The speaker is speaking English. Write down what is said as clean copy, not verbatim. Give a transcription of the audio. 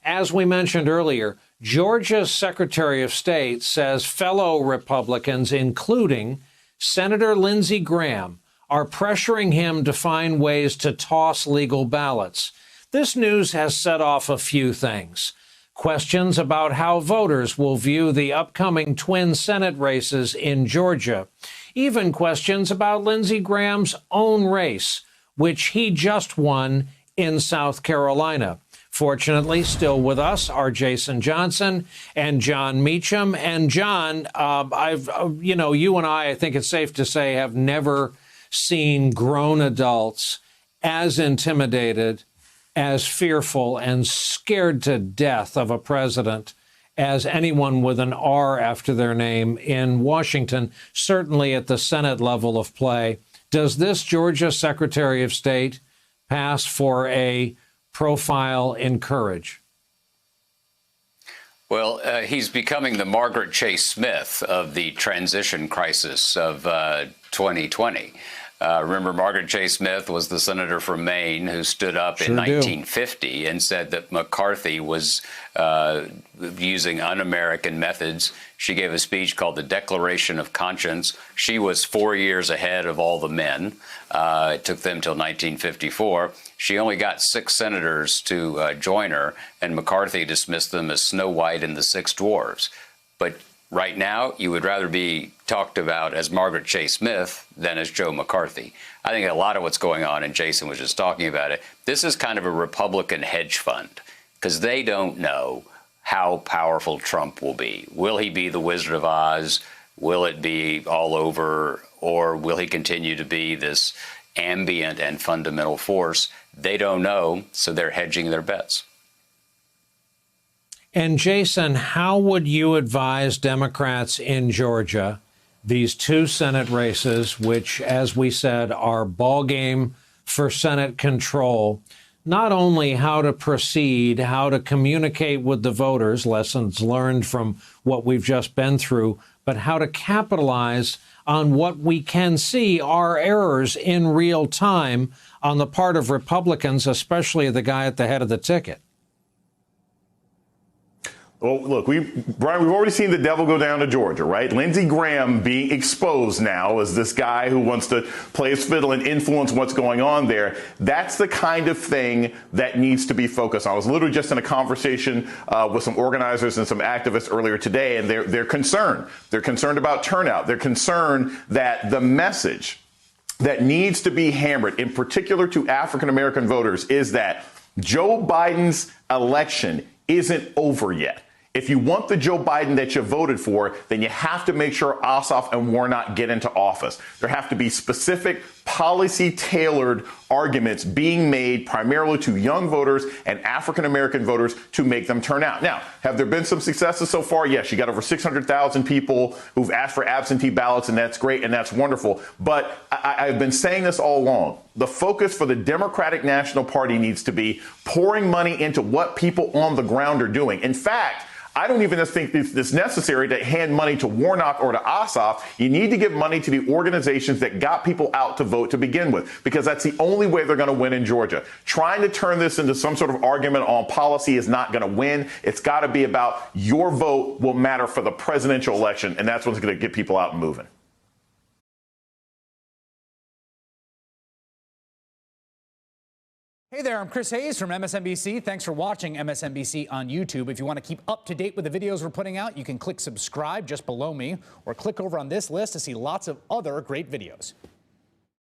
As we mentioned earlier, Georgia's Secretary of State says fellow Republicans, including Senator Lindsey Graham, are pressuring him to find ways to toss legal ballots. This news has set off a few things. Questions about how voters will view the upcoming twin Senate races in Georgia. Even questions about Lindsey Graham's own race, which he just won in South Carolina. Fortunately, still with us are Jason Johnson and Jon Meacham. And John, you and I think it's safe to say, have never seen grown adults as intimidated, as fearful, and scared to death of a president as anyone with an R after their name in Washington, certainly at the Senate level of play. Does this Georgia Secretary of State pass for a profile in courage? Well, he's becoming the Margaret Chase Smith of the transition crisis of 2020. Remember, Margaret Chase Smith was the senator from Maine who stood up in 1950 and said that McCarthy was using un-American methods. She gave a speech called the Declaration of Conscience. She was 4 years ahead of all the men. It took them till 1954. She only got 6 senators to join her, and McCarthy dismissed them as Snow White and the Six Dwarfs. But right now, you would rather be talked about as Margaret Chase Smith than as Joe McCarthy. I think a lot of what's going on, and Jason was just talking about it, this is kind of a Republican hedge fund because they don't know how powerful Trump will be. Will he be the Wizard of Oz? Will it be all over? Or will he continue to be this ambient and fundamental force? They don't know, so they're hedging their bets. And Jason, how would you advise Democrats in Georgia, these 2 Senate races, which, as we said, are ball game for Senate control, not only how to proceed, how to communicate with the voters, lessons learned from what we've just been through, but how to capitalize on what we can see are errors in real time on the part of Republicans, especially the guy at the head of the ticket? Well, look, Brian, we've already seen the devil go down to Georgia, right? Lindsey Graham being exposed now as this guy who wants to play his fiddle and influence what's going on there. That's the kind of thing that needs to be focused on. I was literally just in a conversation with some organizers and some activists earlier today, and they're concerned. They're concerned about turnout. They're concerned that the message that needs to be hammered, in particular to African-American voters, is that Joe Biden's election isn't over yet. If you want the Joe Biden that you voted for, then you have to make sure Ossoff and Warnock get into office. There have to be specific policy-tailored arguments being made primarily to young voters and African-American voters to make them turn out. Now, have there been some successes so far? Yes, you got over 600,000 people who've asked for absentee ballots, and that's great and that's wonderful. But I've been saying this all along. The focus for the Democratic National Party needs to be pouring money into what people on the ground are doing. In fact, I don't even think it's necessary to hand money to Warnock or to Ossoff. You need to give money to the organizations that got people out to vote to begin with, because that's the only way they're going to win in Georgia. Trying to turn this into some sort of argument on policy is not going to win. It's got to be about your vote will matter for the presidential election, and that's what's going to get people out and moving. Hey there, I'm Chris Hayes from MSNBC. Thanks for watching MSNBC on YouTube. If you want to keep up to date with the videos we're putting out, you can click subscribe just below me or click over on this list to see lots of other great videos.